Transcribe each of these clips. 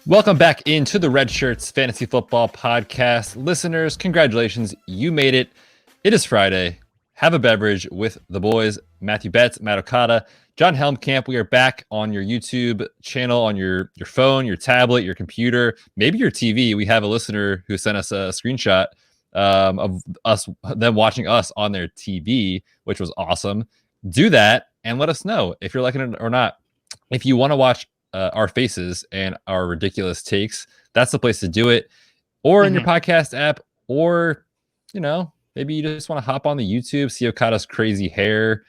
Welcome back into the Red Shirts Fantasy Football Podcast. Listeners, congratulations. You made it. It is Friday. Have a beverage with the boys, Matthew Betz, Matt Okada, John Helmkamp. We are back on your YouTube channel, on your phone, your tablet, your computer, maybe your TV. We have a listener who sent us a screenshot of them watching us on their TV, which was awesome. Do that and let us know if you're liking it or not. If you want to watch our faces and our ridiculous takes, that's the place to do it. Or in your podcast app, or, maybe you just want to hop on the YouTube, see Okada's crazy hair,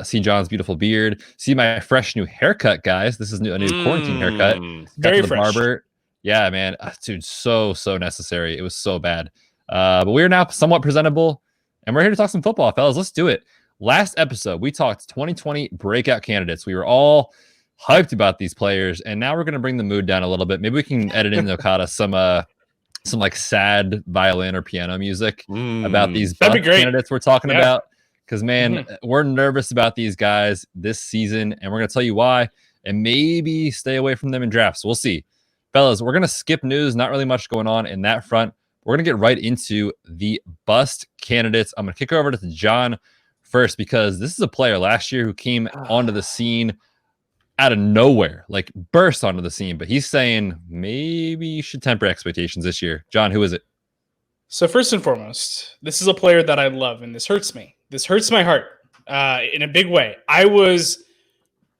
see John's beautiful beard, see my fresh new haircut, guys. This is a new quarantine haircut. Got Very to the fresh. barber. Yeah, man. Dude, so necessary. It was so bad. But we are now somewhat presentable, and we're here to talk some football, fellas. Let's do it. Last episode, we talked 2020 breakout candidates. We were all hyped about these players, and now we're going to bring the mood down a little bit. Maybe we can edit in Okada some like sad violin or piano music about these candidates we're talking about, because man, we're nervous about these guys this season, and we're going to tell you why, and maybe stay away from them in drafts. We'll see. Fellas, we're going to skip news. Not really much going on in that front. We're going to get right into the bust candidates. I'm going to kick over to John first, because this is a player last year who came onto the scene out of nowhere, like burst onto the scene, but he's saying maybe you should temper expectations this year. John, who is it? So first and foremost, this is a player that I love, and this hurts me. This hurts my heart in a big way. I was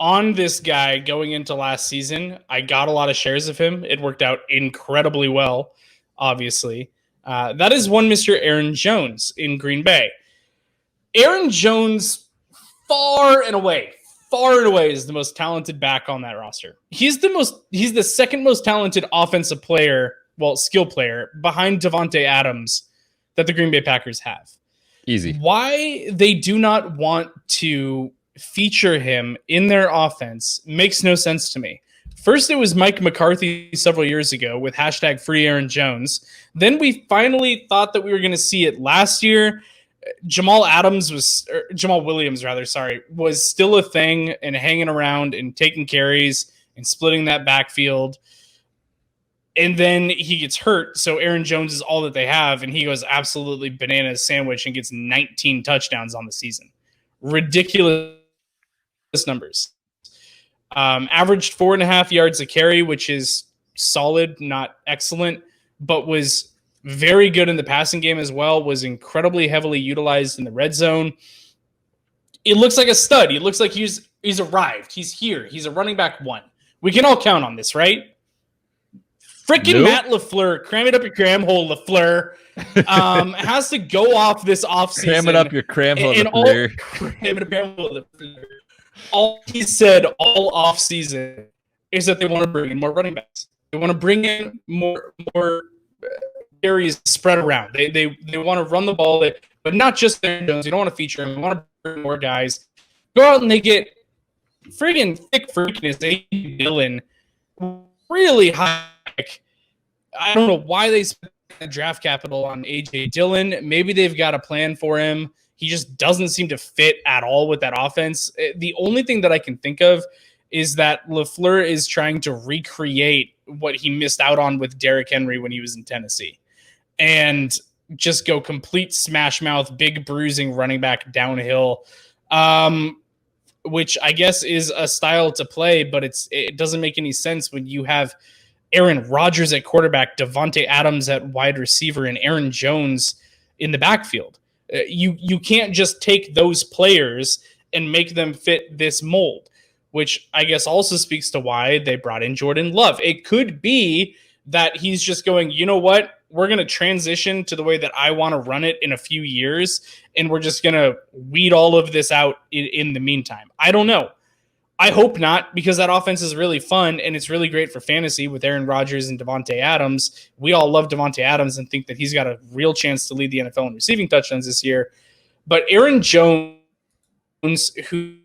on this guy going into last season. I got a lot of shares of him. It worked out incredibly well, obviously. That is one Mr. Aaron Jones in Green Bay. Aaron Jones, far and away is the most talented back on that roster. He's the second most talented offensive player, skill player, behind Davante Adams that the Green Bay Packers have. Easy. Why they do not want to feature him in their offense makes no sense to me. First, it was Mike McCarthy several years ago with hashtag free Aaron Jones. Then we finally thought that we were going to see it last year. Jamal Williams, was still a thing and hanging around and taking carries and splitting that backfield. And then he gets hurt, so Aaron Jones is all that they have, and he goes absolutely bananas sandwich and gets 19 touchdowns on the season. Ridiculous numbers. Averaged 4.5 yards a carry, which is solid, not excellent, but was very good in the passing game as well, was incredibly heavily utilized in the red zone. It looks like a stud. It looks like he's arrived. He's here. He's a running back one. We can all count on this, right? Freaking Matt Lafleur, cram it up your cram hole, Lafleur, has to go off this offseason. Cram it up your cram hole, Lafleur. All he said all offseason is that they want to bring in more running backs. They want to bring in more carries spread around. They want to run the ball, but not just Aaron Jones. You don't want to feature him. You want to bring more guys. Go out and they get friggin' thick freakiness. Dillon really high. I don't know why they spent the draft capital on AJ Dillon. Maybe they've got a plan for him. He just doesn't seem to fit at all with that offense. The only thing that I can think of is that Lafleur is trying to recreate what he missed out on with Derrick Henry when he was in Tennessee, and just go complete smash mouth, big bruising running back downhill, which I guess is a style to play, but it doesn't make any sense when you have Aaron Rodgers at quarterback, Davante Adams at wide receiver, and Aaron Jones in the backfield. You can't just take those players and make them fit this mold, which I guess also speaks to why they brought in Jordan Love. It could be that he's just going, you know what? We're going to transition to the way that I want to run it in a few years, and we're just going to weed all of this out in the meantime. I don't know. I hope not, because that offense is really fun, and it's really great for fantasy with Aaron Rodgers and Davante Adams. We all love Davante Adams and think that he's got a real chance to lead the NFL in receiving touchdowns this year. But Aaron Jones, who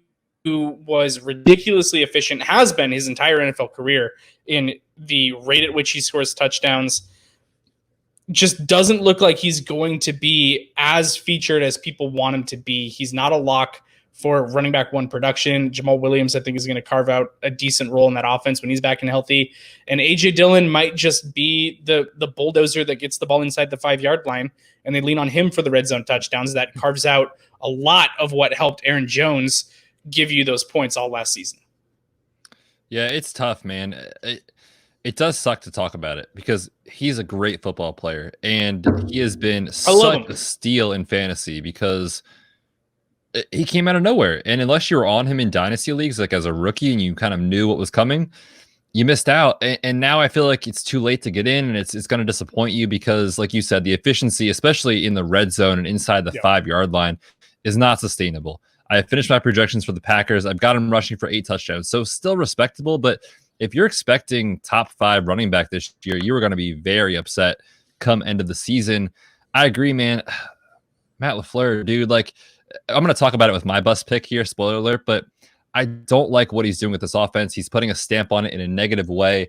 was ridiculously efficient, has been his entire NFL career in the rate at which he scores touchdowns, just doesn't look like he's going to be as featured as people want him to be. He's not a lock for running back one production. Jamal Williams, I think, is going to carve out a decent role in that offense when he's back and healthy. And A.J. Dillon might just be the bulldozer that gets the ball inside the 5-yard line, and they lean on him for the red zone touchdowns. That carves out a lot of what helped Aaron Jones give you those points all last season. Yeah, it's tough, man. It does suck to talk about it because he's a great football player, and he has been such a steal in fantasy because he came out of nowhere. And unless you were on him in dynasty leagues, like as a rookie, and you kind of knew what was coming, you missed out. And now I feel like it's too late to get in, and it's going to disappoint you because, like you said, the efficiency, especially in the red zone and inside the 5-yard line, is not sustainable. I finished my projections for the Packers. I've got him rushing for 8 touchdowns, so still respectable. But if you're expecting top 5 running back this year, you are going to be very upset come end of the season. I agree, man. Matt Lafleur, dude, like, I'm going to talk about it with my bust pick here, spoiler alert, but I don't like what he's doing with this offense. He's putting a stamp on it in a negative way,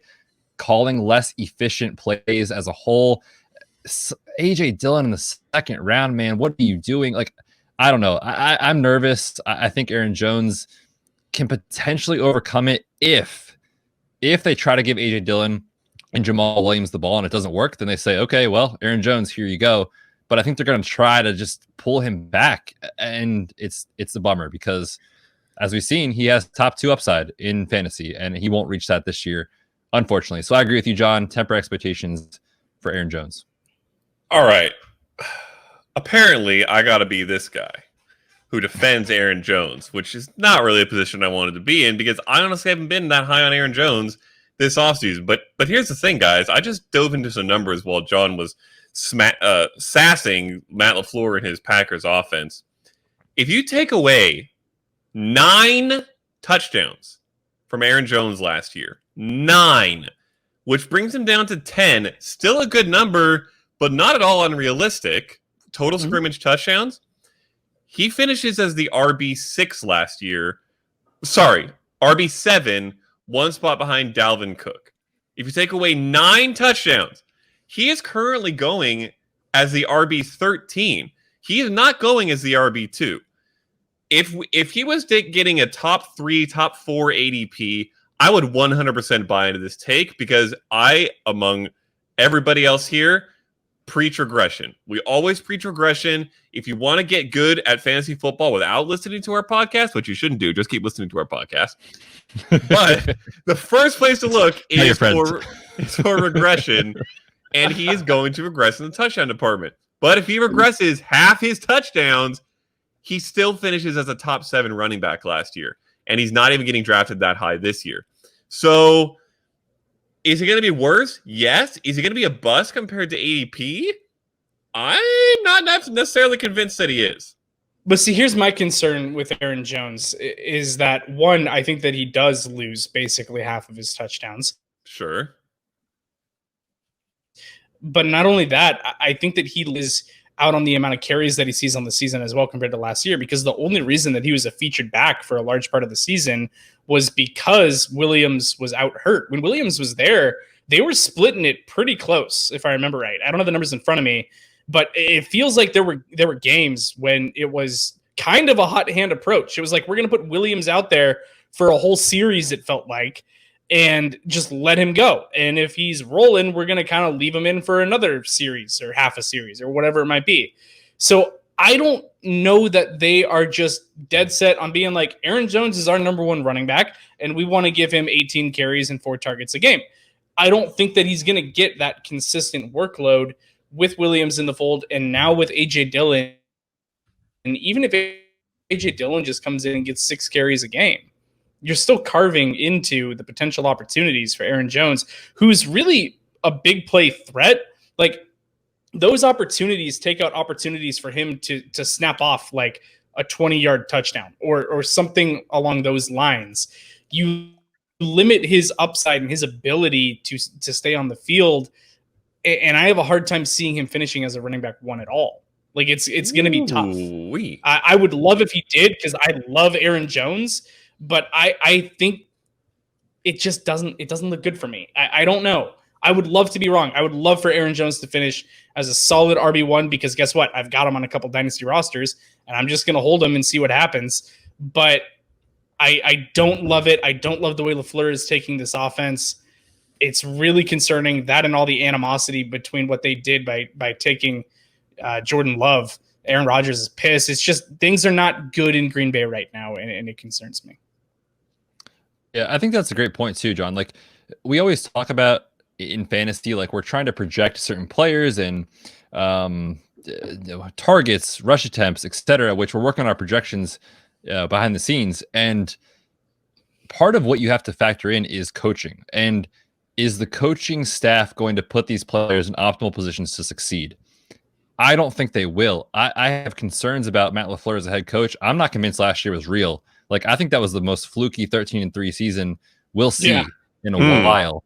calling less efficient plays as a whole. A.J. Dillon in the second round, man, what are you doing? Like, I don't know. I'm nervous. I think Aaron Jones can potentially overcome it if they try to give A.J. Dillon and Jamal Williams the ball and it doesn't work, then they say, okay, well, Aaron Jones, here you go. But I think they're going to try to just pull him back, and it's a bummer because, as we've seen, he has top 2 upside in fantasy, and he won't reach that this year, unfortunately. So I agree with you, John. Temper expectations for Aaron Jones. All right. Apparently, I got to be this guy who defends Aaron Jones, which is not really a position I wanted to be in because I honestly haven't been that high on Aaron Jones this offseason. But here's the thing, guys. I just dove into some numbers while John was sassing Matt Lafleur and his Packers offense. If you take away 9 touchdowns from Aaron Jones last year, 9, which brings him down to 10, still a good number, but not at all unrealistic. Total scrimmage touchdowns. He finishes as the RB6 last year. Sorry, RB7, 1 spot behind Dalvin Cook. If you take away 9 touchdowns, he is currently going as the RB13. He is not going as the RB2. If he was getting a top 3, top 4 ADP, I would 100% buy into this take because I, among everybody else here, preach regression. We always preach regression. If you want to get good at fantasy football without listening to our podcast, which you shouldn't do, just keep listening to our podcast. But the first place to look is for regression, and he is going to regress in the touchdown department. But if he regresses half his touchdowns, he still finishes as a top 7 running back last year, and he's not even getting drafted that high this year. So is he going to be worse? Yes. Is he going to be a bust compared to ADP? I'm not necessarily convinced that he is. But see, here's my concern with Aaron Jones is that, one, I think that he does lose basically half of his touchdowns. Sure. But not only that, I think that he is out on the amount of carries that he sees on the season as well compared to last year, because the only reason that he was a featured back for a large part of the season was because Williams was out hurt. When Williams was there, they were splitting it pretty close, if I remember right. I don't have the numbers in front of me, but it feels like there were games when it was kind of a hot hand approach. It was like, we're going to put Williams out there for a whole series, it felt like, and just let him go. And if he's rolling, we're going to kind of leave him in for another series or half a series or whatever it might be. So I don't know that they are just dead set on being like, Aaron Jones is our number 1 running back, and we want to give him 18 carries and 4 targets a game. I don't think that he's going to get that consistent workload with Williams in the fold and now with A.J. Dillon. And even if A.J. Dillon just comes in and gets 6 carries a game, you're still carving into the potential opportunities for Aaron Jones, who's really a big play threat. Like, those opportunities take out opportunities for him to snap off like a 20-yard touchdown or something along those lines. You limit his upside and his ability to stay on the field, and I have a hard time seeing him finishing as a running back 1 at all. Like, it's going to be tough. I would love if he did, because I love Aaron Jones, but I think it just doesn't look good for me. I don't know. I would love to be wrong. I would love for Aaron Jones to finish as a solid RB1, because guess what? I've got him on a couple dynasty rosters, and I'm just going to hold him and see what happens. but I don't love it. I don't love the way Lafleur is taking this offense. It's really concerning, that and all the animosity between what they did by taking Jordan Love. Aaron Rodgers is pissed. It's just things are not good in Green Bay right now, and it concerns me. Yeah, I think that's a great point too, John. Like we always talk about in fantasy, like we're trying to project certain players and targets, rush attempts, etc., which we're working on our projections behind the scenes. And part of what you have to factor in is coaching. And is the coaching staff going to put these players in optimal positions to succeed? I don't think they will. I have concerns about Matt LaFleur as a head coach. I'm not convinced last year was real. Like, I think that was the most fluky 13-3 season we'll see in a while.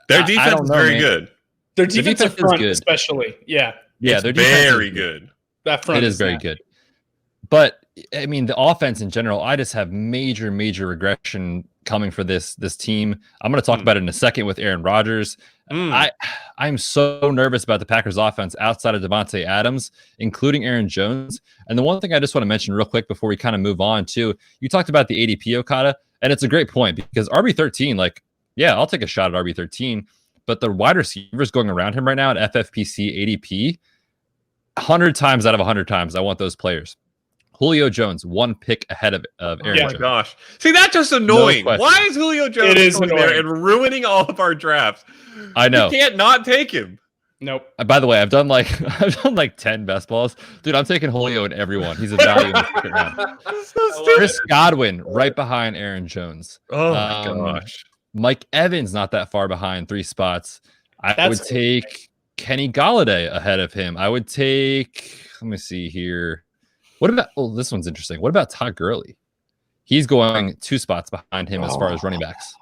Their defense is very good. Their defensive front, especially. Yeah. Yeah, they're very good. That front is very good. But I mean, the offense in general, I just have major regression coming for this team. I'm going to talk about it in a second with Aaron Rodgers. I'm so nervous about the Packers offense outside of Davante Adams, including Aaron Jones. And the one thing I just want to mention real quick before we kind of move on too, you talked about the ADP Okada, and it's a great point because RB13, like, yeah, I'll take a shot at RB13, but the wide receivers going around him right now at FFPC ADP, 100 times out of 100 times, I want those players. Julio Jones, one pick ahead of Aaron Jones. Oh my gosh. See, that's just annoying. Why is Julio Jones going there and ruining all of our drafts? I know. You can't not take him. Nope. By the way, I've done like 10 best balls. Dude, I'm taking Julio in every one. He's a value in the second round. So Chris Godwin right behind Aaron Jones. Oh my gosh. Mike Evans not that far behind, 3 spots. I would take Kenny Golladay ahead of him. I would take, let me see here. What about, this one's interesting. What about Todd Gurley? He's going 2 spots behind him as far as running backs.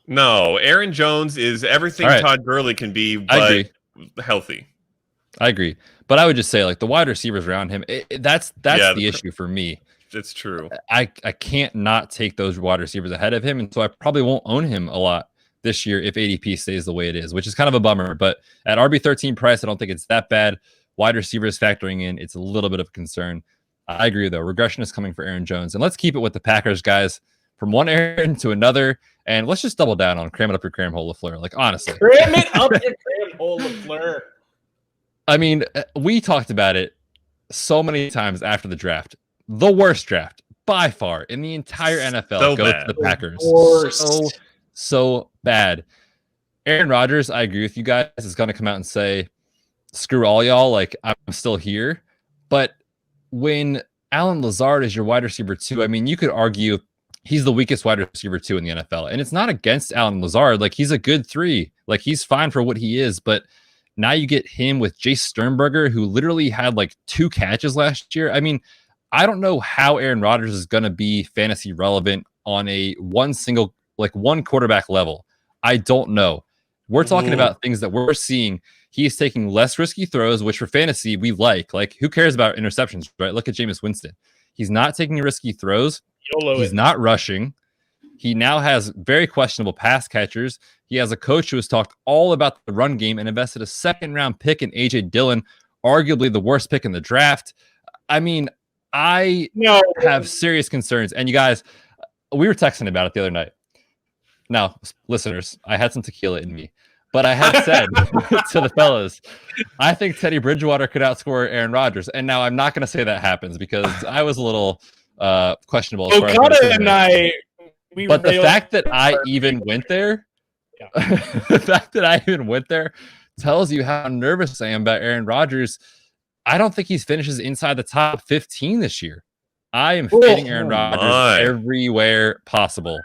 No, Aaron Jones is everything Todd Gurley can be, but healthy. I agree. But I would just say, like, the wide receivers around him, that's the issue for me. It's true. I can't not take those wide receivers ahead of him, and so I probably won't own him a lot this year if ADP stays the way it is, which is kind of a bummer. But at RB13 price, I don't think it's that bad. Wide receivers factoring in, it's a little bit of a concern. I agree, though. Regression is coming for Aaron Jones. And let's keep it with the Packers, guys, from one Aaron to another. And let's just double down on cram it up your cram hole, Lafleur. Like, honestly. Cram it up your cram hole, Lafleur. I mean, we talked about it so many times after the draft. The worst draft, by far, in the entire NFL goes to the Packers. So bad. Aaron Rodgers, I agree with you guys, is going to come out and say, screw all y'all, like, I'm still here. But when Allen Lazard is your wide receiver 2, I mean, you could argue he's the weakest wide receiver 2 in the NFL. And it's not against Allen Lazard. Like, he's a good 3. Like, he's fine for what he is. But now you get him with Jace Sternberger, who literally had like 2 catches last year. I mean, I don't know how Aaron Rodgers is going to be fantasy relevant on a one quarterback level. I don't know. We're talking about things that we're seeing. He's taking less risky throws, which for fantasy, we like. Like, who cares about interceptions, right? Look at Jameis Winston. He's not taking risky throws. He's not rushing. He now has very questionable pass catchers. He has a coach who has talked all about the run game and invested a 2nd-round pick in A.J. Dillon, arguably the worst pick in the draft. I mean, I have serious concerns. And you guys, we were texting about it the other night. Now, listeners, I had some tequila in me. But I had said to the fellas, I think Teddy Bridgewater could outscore Aaron Rodgers. And now I'm not going to say that happens because I was a little questionable. Okada and I... But the fact that I even went there, tells you how nervous I am about Aaron Rodgers. I don't think he finishes inside the top 15 this year. I am fading Aaron Rodgers everywhere possible.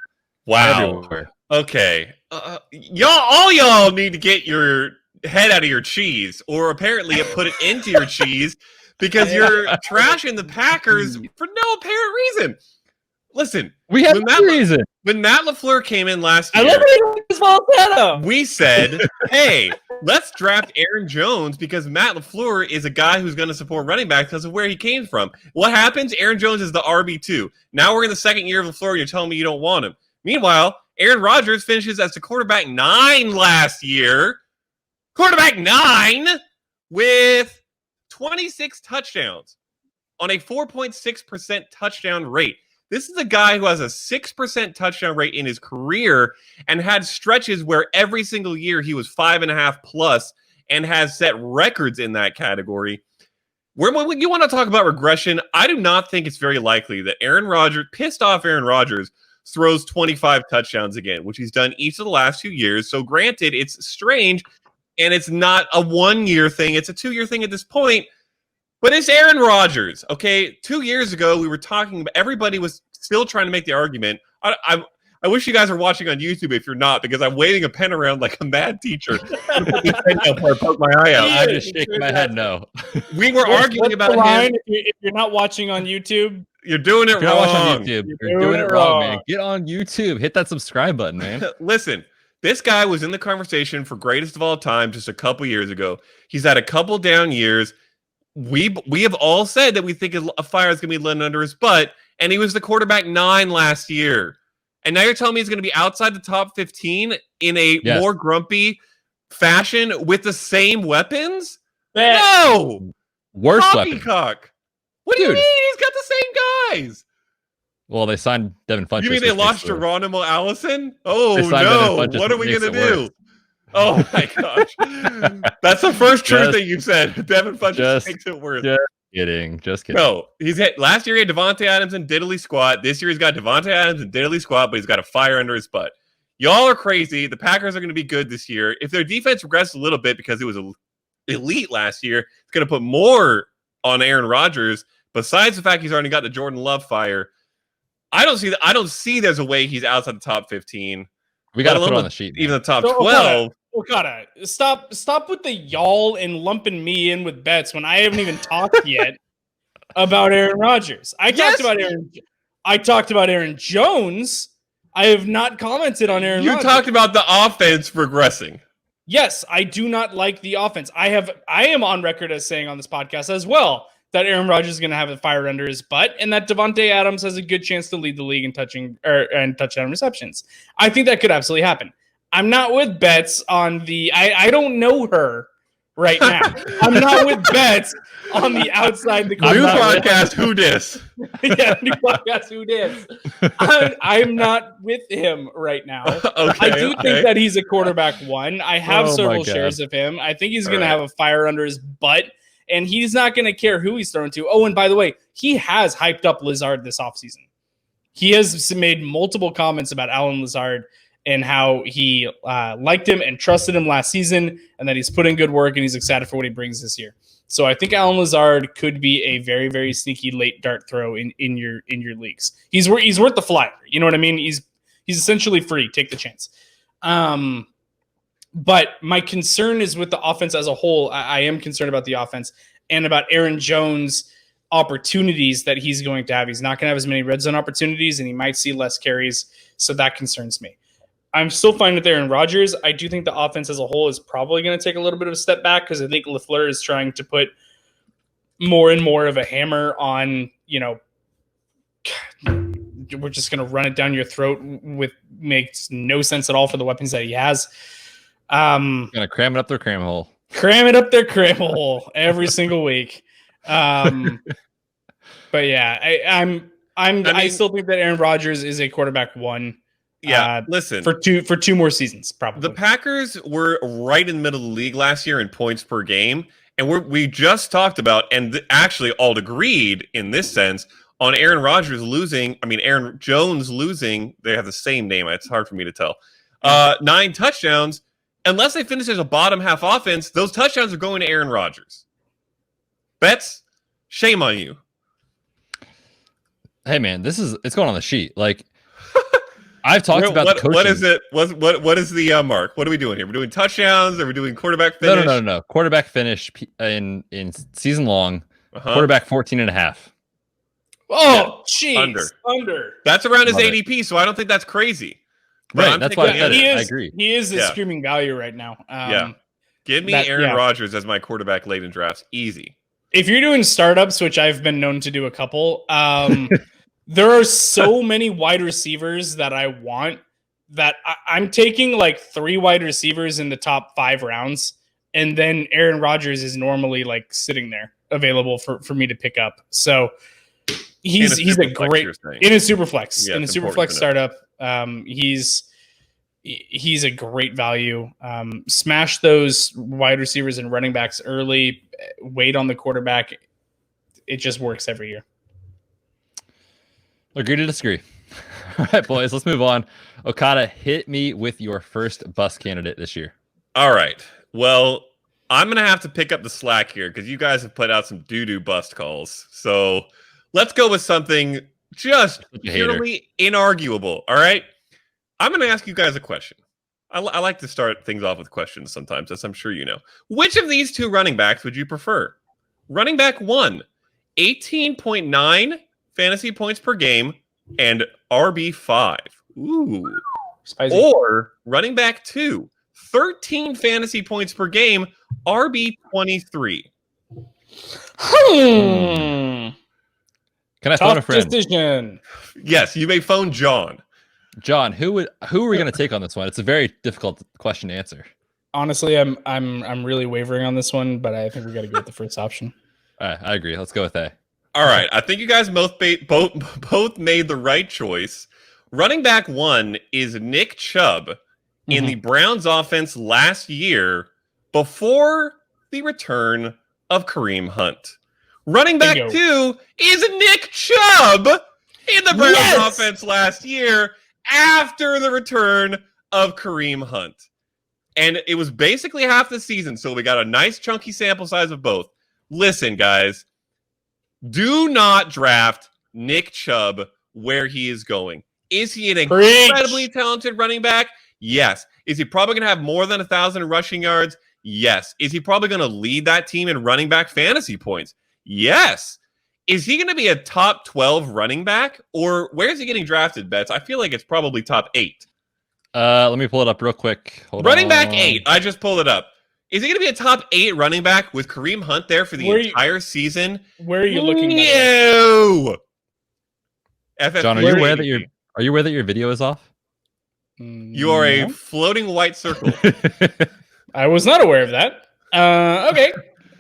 Wow. Everywhere. Okay. Y'all need to get your head out of your cheese, or apparently put it into your cheese, because you're trashing the Packers for no apparent reason. Listen, we have no reason. When Matt LaFleur came in last year, we said, hey, let's draft Aaron Jones because Matt LaFleur is a guy who's going to support running backs because of where he came from. What happens? Aaron Jones is the RB2. Now we're in the 2nd year of LaFleur. You're telling me you don't want him. Meanwhile, Aaron Rodgers finishes as the quarterback 9 last year. Quarterback 9 with 26 touchdowns on a 4.6% touchdown rate. This is a guy who has a 6% touchdown rate in his career and had stretches where every single year he was 5.5 plus and has set records in that category. When you want to talk about regression, I do not think it's very likely that pissed off Aaron Rodgers, throws 25 touchdowns again, which he's done each of the last 2 years. So granted, it's strange, and it's not a 1-year thing. It's a 2-year thing at this point. But it's Aaron Rodgers, okay? 2 years ago, we were talking about, everybody was still trying to make the argument. I wish you guys were watching on YouTube if you're not, because I'm waving a pen around like a mad teacher. Poke my eye out. I just shake my head no. We were arguing about him. If you're not watching on YouTube, you're doing it wrong. You're not watching on YouTube. You're doing it wrong, man. Get on YouTube. Hit that subscribe button, man. Listen, this guy was in the conversation for greatest of all time just a couple years ago. He's had a couple down years. We have all said that we think a fire is going to be lit under his butt, and he was the quarterback 9 last year. And now you're telling me he's going to be outside the top 15 in a more grumpy fashion with the same weapons? No! Worse weapon. Poppycock. What do you mean? He's got the same guys. Well, they signed Devin Funchess. You mean they lost Geronimo Allison? Oh, no. What are we going to do? Oh, my gosh. That's the first true thing you've said. Devin Funchess makes it worse. Just kidding. No, last year he had Davante Adams and diddly squat. This year he's got Davante Adams and diddly squat, but he's got a fire under his butt. Y'all are crazy. The Packers are going to be good this year. If their defense regressed a little bit because it was elite last year, it's going to put more on Aaron Rodgers. Besides the fact he's already got the Jordan Love fire, I don't see there's a way he's outside the top 15. We got to put it on the sheet. Even the top 12. Okada, stop with the y'all and lumping me in with Betz when I haven't even talked yet about Aaron Rodgers. I talked about Aaron Jones. I have not commented on Aaron Rodgers. You talked about the offense progressing. Yes, I do not like the offense. I am on record as saying on this podcast as well that Aaron Rodgers is going to have a fire under his butt, and that Davante Adams has a good chance to lead the league in touchdown receptions. I think that could absolutely happen. I'm not with Betz on the. I don't know her right now. I'm not with Betz on the outside the new podcast. Who dis? Yeah, new podcast. Who dis? I'm not with him right now. I do think that he's a quarterback 1. I have several shares of him. I think he's going to have a fire under his butt, and he's not going to care who he's thrown to. Oh, and by the way, he has hyped up Lazard this offseason. He has made multiple comments about Allen Lazard and how he liked him and trusted him last season, and that he's put in good work and he's excited for what he brings this year. So I think Allen Lazard could be a very, very sneaky late dart throw in your leagues. He's worth the flyer. You know what I mean? He's essentially free. Take the chance. But my concern is with the offense as a whole. I am concerned about the offense and about Aaron Jones' opportunities that he's going to have. He's not going to have as many red zone opportunities, and he might see less carries. So that concerns me. I'm still fine with Aaron Rodgers. I do think the offense as a whole is probably going to take a little bit of a step back because I think Lafleur is trying to put more and more of a hammer on, we're just going to run it down your throat with makes no sense at all for the weapons that he has. Going to cram it up their cram hole. Cram it up their cram hole every single week. But yeah, I still think that Aaron Rodgers is a quarterback 1. Yeah, listen. For two more seasons, probably. The Packers were right in the middle of the league last year in points per game, and we just talked about, and actually all agreed in this sense, on Aaron Jones losing. They have the same name. It's hard for me to tell. 9 touchdowns. Unless they finish as a bottom half offense, those touchdowns are going to Aaron Rodgers. Betz, shame on you. Hey man, it's going on the sheet. Like, I've talked about the coaching. What is it? What is the mark? What are we doing here? We're doing touchdowns. Are we doing quarterback finish? No. Quarterback finish in season long. Quarterback 14.5. Oh, jeez. Under. That's around his ADP, so I don't think that's crazy. Right. That's why I agree. He is a screaming value right now. Give me Aaron Rodgers as my quarterback late in drafts. Easy. If you're doing startups, which I've been known to do a couple, there are so many wide receivers that I want that I'm taking like 3 wide receivers in the top 5 rounds. And then Aaron Rodgers is normally like sitting there available for me to pick up. So He's a great in a super flex. Yeah, in a super flex startup. He's a great value. Smash those wide receivers and running backs early. Wait on the quarterback. It just works every year. Agree to disagree. All right, boys, let's move on. Okada, hit me with your first bust candidate this year. All right. Well, I'm going to have to pick up the slack here because you guys have put out some doo-doo bust calls. So let's go with something just purely inarguable. All right. I'm going to ask you guys a question. I like to start things off with questions sometimes, as I'm sure you know. Which of these two running backs would you prefer? Running back 1, 18.9 fantasy points per game and RB5. Ooh. Spicy. Or running back 2, 13 fantasy points per game, RB23. Can I phone a friend? Decision. Yes, you may phone John. John, who are we going to take on this one? It's a very difficult question to answer. Honestly, I'm really wavering on this one, but I think we got to go with the first option. All right, I agree. Let's go with A. All right, I think you guys both made the right choice. Running back 1 is Nick Chubb in the Browns offense last year before the return of Kareem Hunt. Running back 2 is Nick Chubb in the Browns offense last year after the return of Kareem Hunt. And it was basically half the season, so we got a nice chunky sample size of both. Listen, guys, do not draft Nick Chubb where he is going. Is he an incredibly talented running back? Yes. Is he probably going to have more than 1,000 rushing yards? Yes. Is he probably going to lead that team in running back fantasy points? Yes. Is he going to be a top 12 running back? Or where is he getting drafted, Betz? I feel like it's probably top 8. Let me pull it up real quick. Running back 8. I just pulled it up. Is he going to be a top 8 running back with Kareem Hunt there for the entire season? Where are you looking? No. John, are you aware that your video is off? You are a floating white circle. I was not aware of that. Okay.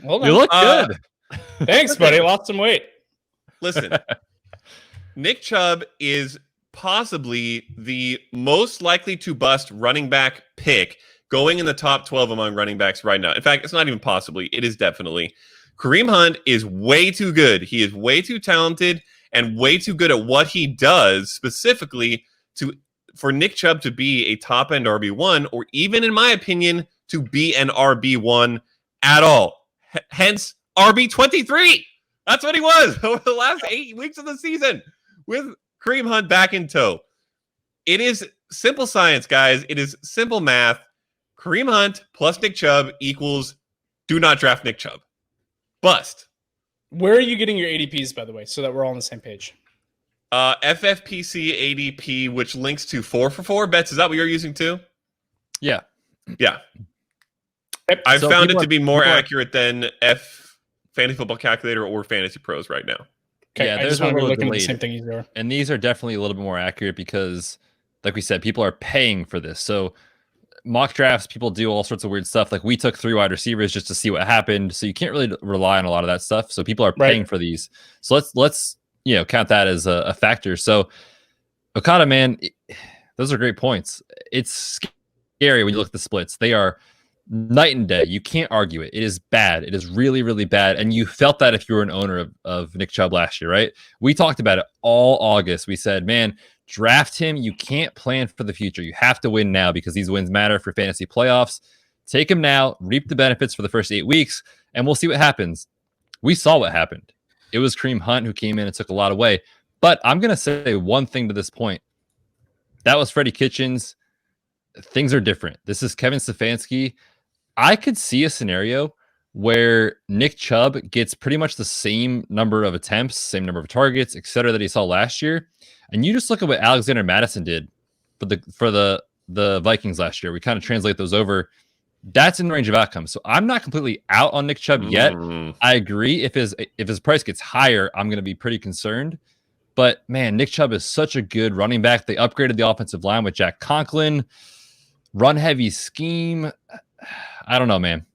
Hold on. You look good. Thanks, buddy. Lost some weight. Listen, Nick Chubb is possibly the most likely to bust running back pick going in the top 12 among running backs right now. In fact, it's not even possibly. It is definitely. Kareem Hunt is way too good. He is way too talented and way too good at what he does specifically for Nick Chubb to be a top-end RB1 or even, in my opinion, to be an RB1 at all. Hence, RB23. That's what he was over the last 8 weeks of the season with Kareem Hunt back in tow. It is simple science, guys. It is simple math. Kareem Hunt plus Nick Chubb equals do not draft Nick Chubb. Bust. Where are you getting your ADPs, by the way, so that we're all on the same page? FFPC ADP, which links to 4for4. Betz, is that what you're using too? Yeah. Yeah. I found it to be more accurate than Fantasy Football Calculator or Fantasy Pros right now. Okay, yeah, there's one looking at the same thing you are. And these are definitely a little bit more accurate because, like we said, people are paying for this. So mock drafts, people do all sorts of weird stuff. Like we took 3 wide receivers just to see what happened. So you can't really rely on a lot of that stuff. So people are paying for these. So let's count that as a factor. So Okada, man, those are great points. It's scary when you look at the splits. They are night and day. You can't argue it. It is bad. It is really, really bad. And you felt that if you were an owner of Nick Chubb last year, right? We talked about it all August. We said, man, draft him. You can't plan for the future. You have to win now because these wins matter for fantasy playoffs. Take him now, reap the benefits for the first 8 weeks, and we'll see what happens. We saw what happened. It was Kareem Hunt who came in and took a lot away. But I'm going to say one thing to this point. That was Freddie Kitchens. Things are different. This is Kevin Stefanski. I could see a scenario where Nick Chubb gets pretty much the same number of attempts, same number of targets, et cetera, that he saw last year. And you just look at what Alexander Madison did for the Vikings last year. We kind of translate those over. That's in the range of outcomes. So I'm not completely out on Nick Chubb yet. I agree. If his price gets higher, I'm going to be pretty concerned. But man, Nick Chubb is such a good running back. They upgraded the offensive line with Jack Conklin. Run heavy scheme. I don't know, man.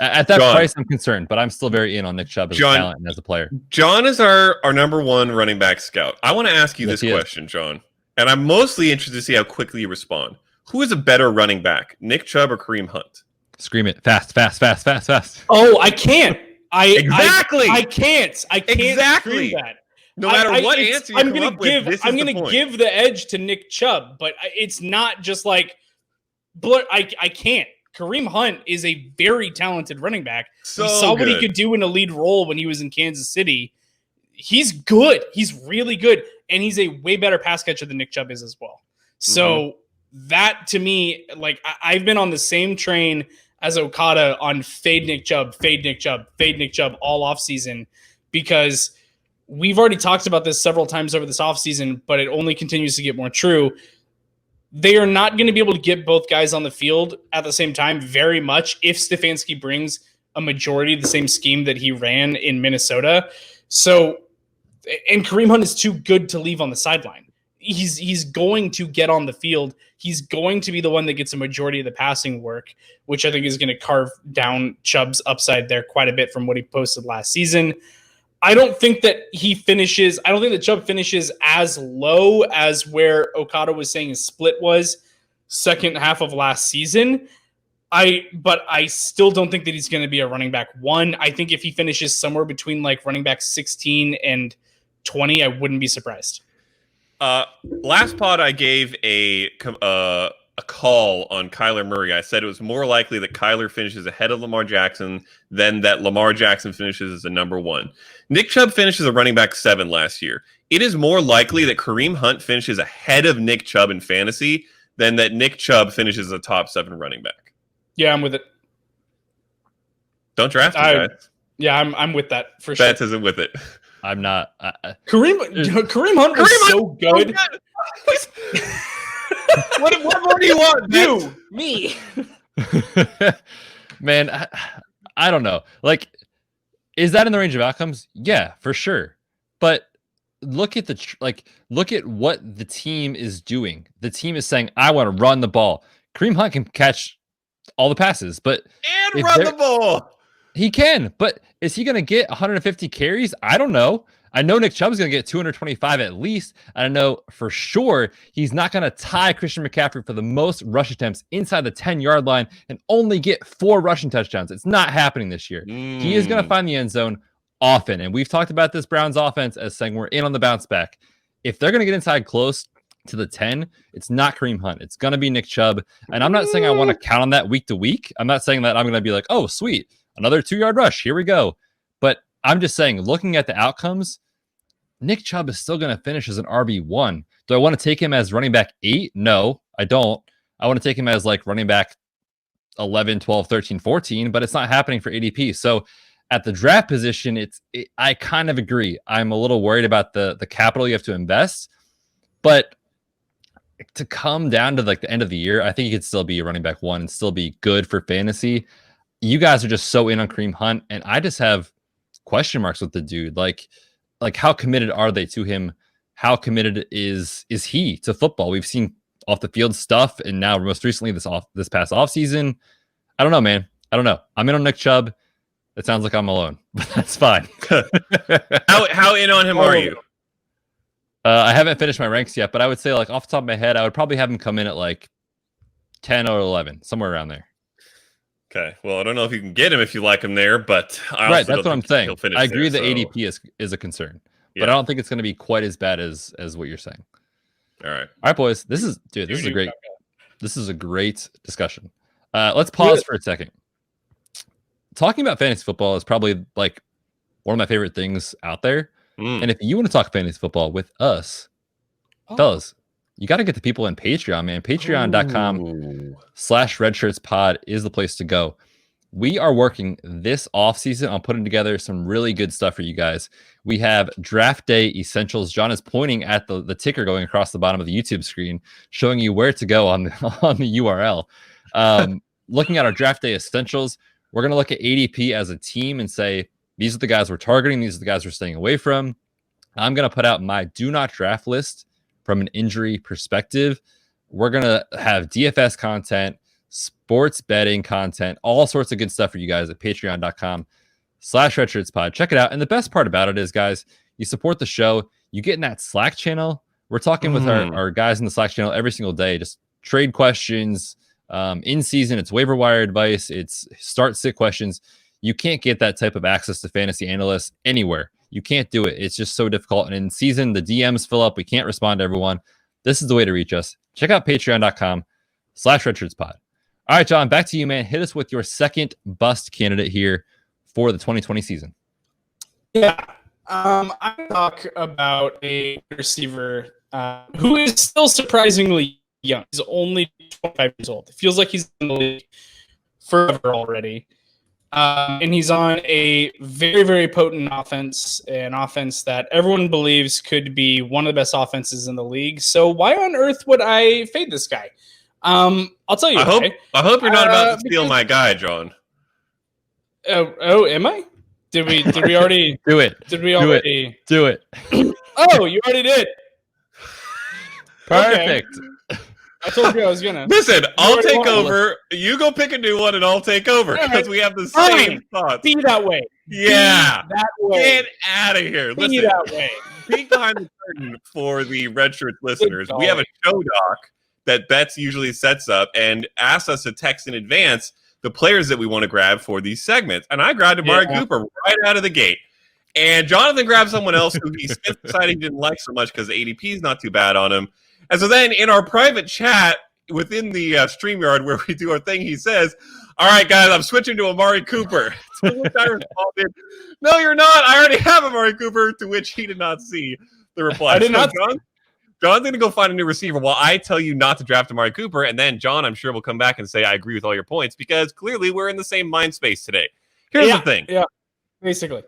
At that John. price, I'm concerned, but I'm still very in on Nick Chubb as a talent and as a player. John is our number one running back scout. I want to ask you this question, John, and I'm mostly interested to see how quickly you respond. Who is a better running back, Nick Chubb or Kareem Hunt? Scream it. Fast, fast, fast, fast, fast. Oh, I can't. Exactly. I can't. Exactly. Scream that. No matter what answer you I'm come gonna up with, this I'm is gonna the point. give the edge to Nick Chubb, but it's not just like I can't. Kareem Hunt is a very talented running back. So we saw what he good. could do in a lead role when he was in Kansas City. He's good. He's really good, and he's a way better pass catcher than Nick Chubb is as well. So that to me, like I've been on the same train as Okada on fade Nick Chubb, fade Nick Chubb, fade Nick Chubb all offseason, because we've already talked about this several times over this offseason, but it only continues to get more true. They are not going to be able to get both guys on the field at the same time very much if Stefanski brings a majority of the same scheme that he ran in Minnesota. So, and Kareem Hunt is too good to leave on the sideline. He's going to get on the field. He's going to be the one that gets a majority of the passing work, which I think is going to carve down Chubb's upside there quite a bit from what he posted last season. I don't think that Chubb finishes as low as where Okada was saying his split was second half of last season. But I still don't think that he's going to be a running back 1. I think if he finishes somewhere between like running back 16 and 20, I wouldn't be surprised. Last pod, I gave a call on Kyler Murray. I said it was more likely that Kyler finishes ahead of Lamar Jackson than that Lamar Jackson finishes as the number 1. Nick Chubb finishes a running back 7 last year. It is more likely that Kareem Hunt finishes ahead of Nick Chubb in fantasy than that Nick Chubb finishes a top 7 running back. Yeah, I'm with it. Don't draft him, guys. Yeah, I'm with that for sure. Betz isn't with it. I'm not. Kareem Hunt was so good. What more do you want, You, me. Man, I don't know. Like, is that in the range of outcomes? Yeah, for sure. But look at look at what the team is doing. The team is saying, I want to run the ball. Kareem Hunt can catch all the passes, but and run the ball. He can, but is he going to get 150 carries? I don't know. I know Nick Chubb is going to get 225 at least. I know for sure he's not going to tie Christian McCaffrey for the most rush attempts inside the 10-yard line and only get 4 rushing touchdowns. It's not happening this year. He is going to find the end zone often, and we've talked about this Browns offense as saying we're in on the bounce back. If they're going to get inside close to the 10, it's not Kareem Hunt. It's going to be Nick Chubb, and I'm not saying I want to count on that week to week. I'm not saying that I'm going to be like, oh, sweet, another 2-yard rush. Here we go. But I'm just saying, looking at the outcomes, Nick Chubb is still going to finish as an RB1. Do I want to take him as running back 8? No, I don't. I want to take him as like running back 11, 12, 13, 14, but it's not happening for ADP. So at the draft position, I kind of agree. I'm a little worried about the capital you have to invest, but to come down to like the end of the year, I think he could still be a running back 1 and still be good for fantasy. You guys are just so in on Kareem Hunt, and I just have question marks with the dude. Like how committed are they to him? How committed is he to football? We've seen off the field stuff, and now most recently this past offseason. I don't know, man. I don't know. I'm in on Nick Chubb. It sounds like I'm alone, but that's fine. How in on him are you? I haven't finished my ranks yet, but I would say like off the top of my head, I would probably have him come in at like 10 or 11, somewhere around there. Okay. Well, I don't know if you can get him if you like him there, but right, that's what I'm saying. I agree there, that ADP is a concern, yeah. but I don't think it's going to be quite as bad as what you're saying. All right, boys. This is a great discussion. Let's pause for a second. Talking about fantasy football is probably like one of my favorite things out there. And if you want to talk fantasy football with us, fellas, you got to get the people in Patreon, man. Patreon.com/redshirtspod is the place to go. We are working this offseason on putting together some really good stuff for you guys. We have draft day essentials. John is pointing at the ticker going across the bottom of the YouTube screen, showing you where to go on the URL. Looking at our draft day essentials, we're going to look at ADP as a team and say, these are the guys we're targeting. These are the guys we're staying away from. I'm going to put out my do not draft list from an injury perspective. We're going to have DFS content, sports betting content, all sorts of good stuff for you guys at patreon.com/redshirtspod. Check it out. And the best part about it is, guys, you support the show. You get in that Slack channel. We're talking with our guys in the Slack channel every single day, just trade questions. In season, it's waiver wire advice. It's start sit questions. You can't get that type of access to fantasy analysts anywhere. You can't do it. It's just so difficult. And in season, the DMs fill up. We can't respond to everyone. This is the way to reach us. Check out patreon.com/redshirtspod. All right, John, back to you, man. Hit us with your second bust candidate here for the 2020 season. Yeah. I talk about a receiver who is still surprisingly young. He's only 25 years old. It feels like he's in the league forever already. And he's on a very, very potent offense, an offense that everyone believes could be one of the best offenses in the league. So why on earth would I fade this guy? I'll tell you. I hope you're not about to steal my guy, John. Oh, am I? Did we already do it? Did we already do it? Oh, you already did. Perfect. Okay. I told you I was gonna. Listen, I'll take over. You go pick a new one, and I'll take over because we have the same thoughts. Be that way. Yeah. Be that way. Get out of here. Be Listen, that way. peek behind the curtain for the Red Shirt listeners. We have a show doc that Betz usually sets up and asks us to text in advance the players that we want to grab for these segments. And I grabbed Amari Cooper right out of the gate. And Jonathan grabbed someone else who he decided he didn't like so much because the ADP is not too bad on him. And so then in our private chat within the StreamYard where we do our thing, he says, all right, guys, I'm switching to Amari Cooper. To which I responded, no, you're not. I already have Amari Cooper, to which he did not see the reply. I did not. John's going to go find a new receiver while I tell you not to draft Amari Cooper. And then John, I'm sure, will come back and say, I agree with all your points because clearly we're in the same mind space today. Here's the thing. Yeah, basically.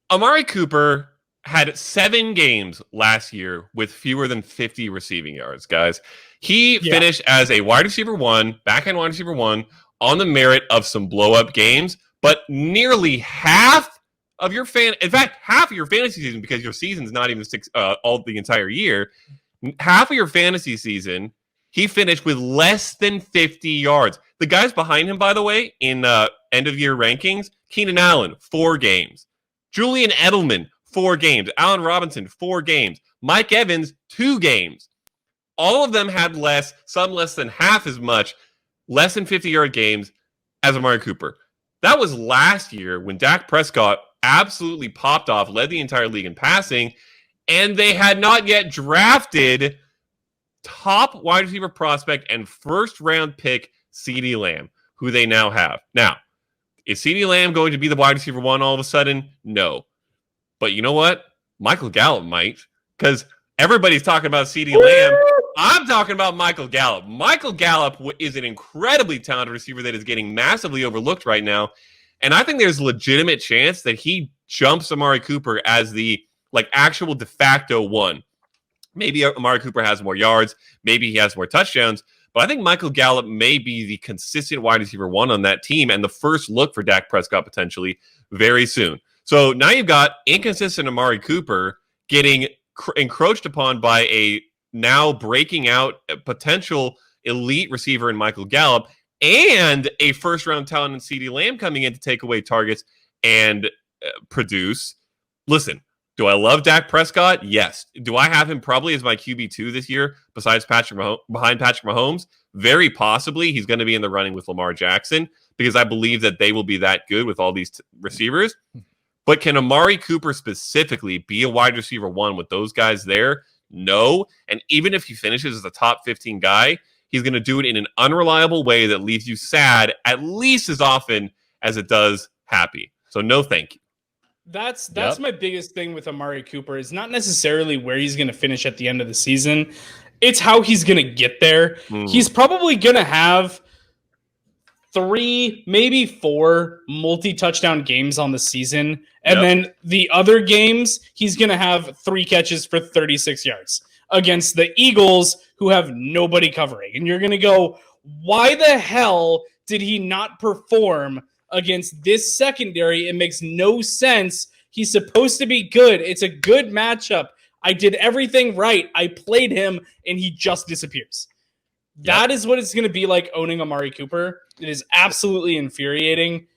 Amari Cooper had 7 games last year with fewer than 50 receiving yards, guys. He finished as a wide receiver 1, back-end wide receiver 1, on the merit of some blow-up games, but nearly half of your half of your fantasy season, because your season's not even all the entire year, half of your fantasy season, he finished with less than 50 yards. The guys behind him, by the way, in end-of-year rankings, Keenan Allen, 4 games. Julian Edelman, 4 games. Allen Robinson, 4 games. Mike Evans, 2 games. All of them had some less than half as much, less than 50-yard games as Amari Cooper. That was last year when Dak Prescott absolutely popped off, led the entire league in passing, and they had not yet drafted top wide receiver prospect and first-round pick CeeDee Lamb, who they now have. Now, is CeeDee Lamb going to be the wide receiver 1 all of a sudden? No. But you know what? Michael Gallup might, because everybody's talking about CeeDee Lamb. I'm talking about Michael Gallup. Michael Gallup is an incredibly talented receiver that is getting massively overlooked right now. And I think there's a legitimate chance that he jumps Amari Cooper as the actual de facto 1. Maybe Amari Cooper has more yards. Maybe he has more touchdowns. But I think Michael Gallup may be the consistent wide receiver 1 on that team and the first look for Dak Prescott potentially very soon. So now you've got inconsistent Amari Cooper getting encroached upon by a now breaking out potential elite receiver in Michael Gallup and a first-round talent in CeeDee Lamb coming in to take away targets and produce. Listen, do I love Dak Prescott? Yes. Do I have him probably as my QB2 this year behind Patrick Mahomes? Very possibly. He's going to be in the running with Lamar Jackson because I believe that they will be that good with all these receivers. But can Amari Cooper specifically be a wide receiver 1 with those guys there? No. And even if he finishes as a top 15 guy, he's going to do it in an unreliable way that leaves you sad at least as often as it does happy. So no thank you. That's my biggest thing with Amari Cooper is not necessarily where he's going to finish at the end of the season. It's how he's going to get there. He's probably going to have 3, maybe 4 multi-touchdown games on the season. And then the other games, he's going to have 3 catches for 36 yards against the Eagles, who have nobody covering. And you're going to go, why the hell did he not perform against this secondary? It makes no sense. He's supposed to be good. It's a good matchup. I did everything right. I played him, and he just disappears. That is what it's going to be like owning Amari Cooper. It is absolutely infuriating.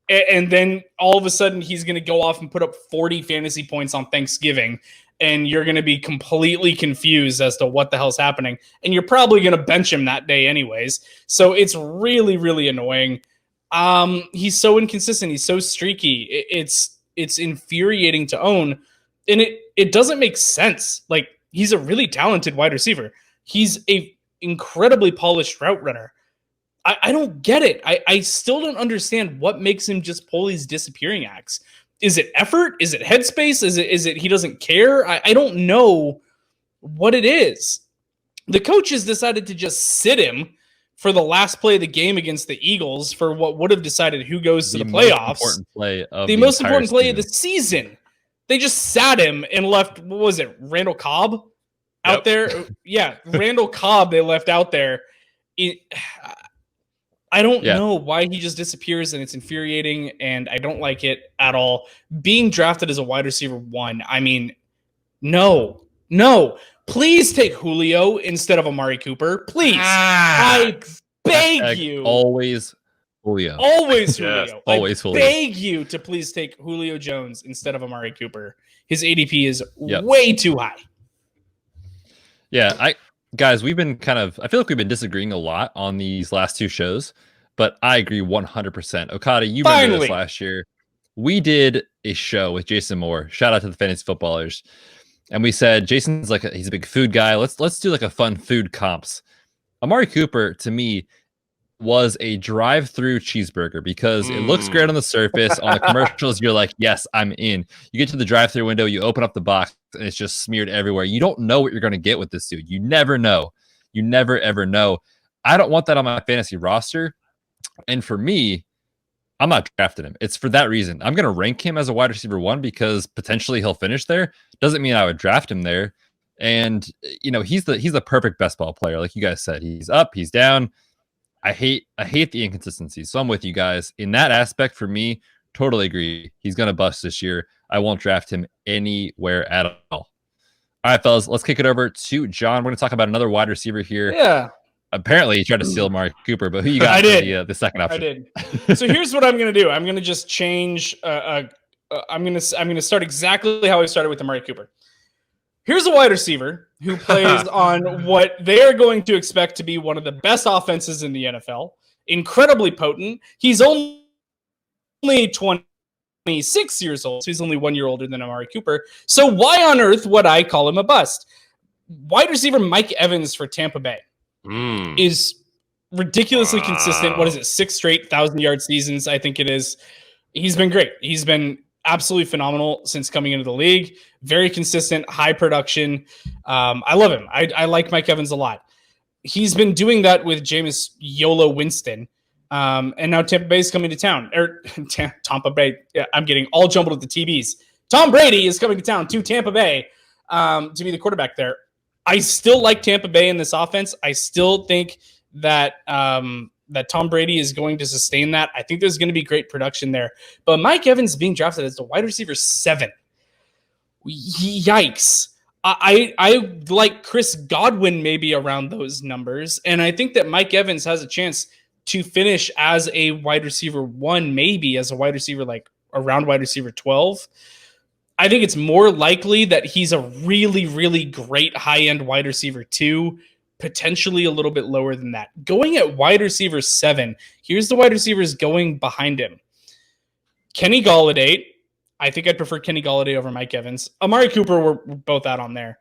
And then all of a sudden he's going to go off and put up 40 fantasy points on Thanksgiving, and you're going to be completely confused as to what the hell's happening. And you're probably going to bench him that day anyways. So it's really, really annoying. He's so inconsistent. He's so streaky. It's infuriating to own. And it doesn't make sense. Like, he's a really talented wide receiver. He's a incredibly polished route runner. I don't get it. I still don't understand what makes him just pull these disappearing acts. Is it effort? Is it headspace? Is it he doesn't care? I don't know what it is. The coaches decided to just sit him for the last play of the game against the Eagles for what would have decided who goes to the playoffs. The most important play of the season. They just sat him and left, what was it, Randall Cobb out there? Yeah, Randall Cobb they left out there. I don't know why he just disappears, and it's infuriating, and I don't like it at all. Being drafted as a wide receiver 1, I mean, no. Please take Julio instead of Amari Cooper. Please. I beg you. Always Julio. Always Julio. Yes, always Julio. I beg you to please take Julio Jones instead of Amari Cooper. His ADP is way too high. Yeah, guys, we've been I feel like we've been disagreeing a lot on these last 2 shows, but I agree 100%. Okada, you remember this last year. We did a show with Jason Moore. Shout out to the fantasy footballers. And we said, Jason's he's a big food guy. Let's do a fun food comps. Amari Cooper, to me, was a drive-through cheeseburger because it looks great on the surface. On the commercials, you're like, yes, I'm in. You get to the drive-through window, you open up the box, and it's just smeared everywhere. You don't know what you're going to get with this dude. You never know. You never, ever know. I don't want that on my fantasy roster. And for me, I'm not drafting him. It's for that reason. I'm going to rank him as a wide receiver 1 because potentially he'll finish there. Doesn't mean I would draft him there. And, he's the perfect best ball player. Like you guys said, he's up, he's down. I hate the inconsistencies. So I'm with you guys in that aspect. For me, totally agree. He's going to bust this year. I won't draft him anywhere at all. All right, fellas, let's kick it over to John. We're going to talk about another wide receiver here. Yeah. Apparently, he tried to steal Amari Cooper, but who you got for the second option? I did. So here's what I'm going to do. I'm going to just change. I'm going to start exactly how I started with Amari Cooper. Here's a wide receiver who plays on what they are going to expect to be one of the best offenses in the NFL. Incredibly potent. He's only 26 years old, so he's only 1 year older than Amari Cooper. So why on earth would I call him a bust? Wide receiver Mike Evans for Tampa Bay is ridiculously consistent. What is it? 6 straight 1,000-yard seasons, I think it is. He's been great. He's been absolutely phenomenal since coming into the league. Very consistent, high production. I love him. I like Mike Evans a lot. He's been doing that with Jameis YOLO Winston. And now Tampa Bay is coming to town. Tampa Bay. Yeah, I'm getting all jumbled with the TBs. Tom Brady is coming to town to Tampa Bay to be the quarterback there. I still like Tampa Bay in this offense. I still think that that Tom Brady is going to sustain that. I think there's going to be great production there. But Mike Evans being drafted as the wide receiver 7. Yikes. I like Chris Godwin maybe around those numbers. And I think that Mike Evans has a chance to finish as a wide receiver 1, maybe as a wide receiver, like around wide receiver 12. I think it's more likely that he's a really, really great high-end wide receiver 2, potentially a little bit lower than that. Going at wide receiver 7, here's the wide receivers going behind him. Kenny Golladay. I think I'd prefer Kenny Golladay over Mike Evans. Amari Cooper, we're both out on there.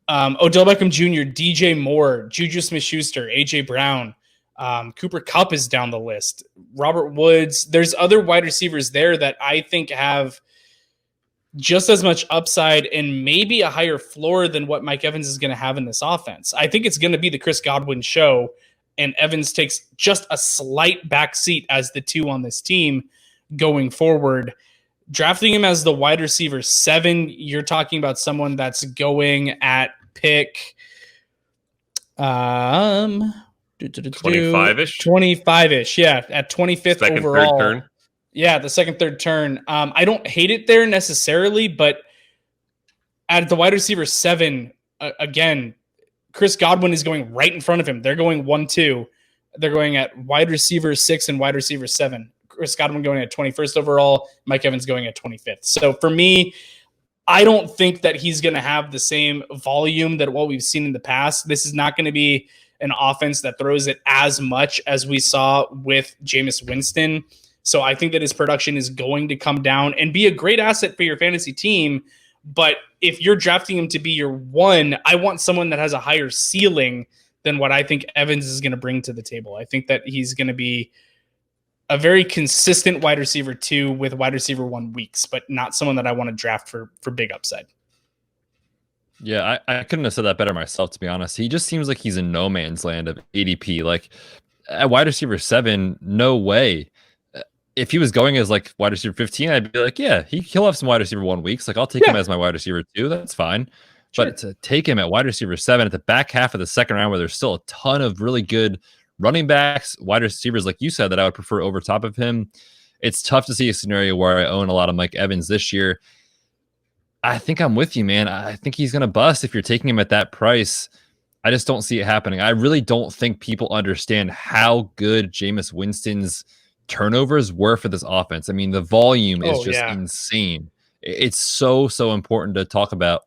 Odell Beckham Jr., DJ Moore, Juju Smith-Schuster, AJ Brown. Cooper Kupp is down the list. Robert Woods. There's other wide receivers there that I think have just as much upside and maybe a higher floor than what Mike Evans is going to have in this offense. I think it's going to be the Chris Godwin show, and Evans takes just a slight backseat as the 2 on this team going forward. Drafting him as the wide receiver 7, you're talking about someone that's going at pick 25-ish? 25-ish, yeah, at 25th Second, overall. third turn. Yeah, the second, third turn. I don't hate it there necessarily, but at the wide receiver 7, again, Chris Godwin is going right in front of him. They're going 1-2. They're going at wide receiver 6 and wide receiver 7. Chris Godwin going at 21st overall. Mike Evans going at 25th. So for me, I don't think that he's going to have the same volume that what we've seen in the past. This is not going to be an offense that throws it as much as we saw with Jameis Winston. So I think that his production is going to come down and be a great asset for your fantasy team. But if you're drafting him to be your one, I want someone that has a higher ceiling than what I think Evans is going to bring to the table. I think that he's going to be a very consistent wide receiver 2 with wide receiver 1 weeks, but not someone that I want to draft for big upside. Yeah, I couldn't have said that better myself, to be honest. He just seems like he's in no man's land of ADP. Like at wide receiver 7, no way. If he was going as like wide receiver 15, I'd be like, yeah, he'll have some wide receiver 1 weeks. Like I'll take him as my wide receiver 2. That's fine. Sure. But to take him at wide receiver 7 at the back half of the second round, where there's still a ton of really good running backs, wide receivers, like you said, that I would prefer over top of him, it's tough to see a scenario where I own a lot of Mike Evans this year. I think I'm with you, man. I think he's going to bust if you're taking him at that price. I just don't see it happening. I really don't think people understand how good Jameis Winston's turnovers were for this offense. I mean, the volume is insane. It's so important to talk about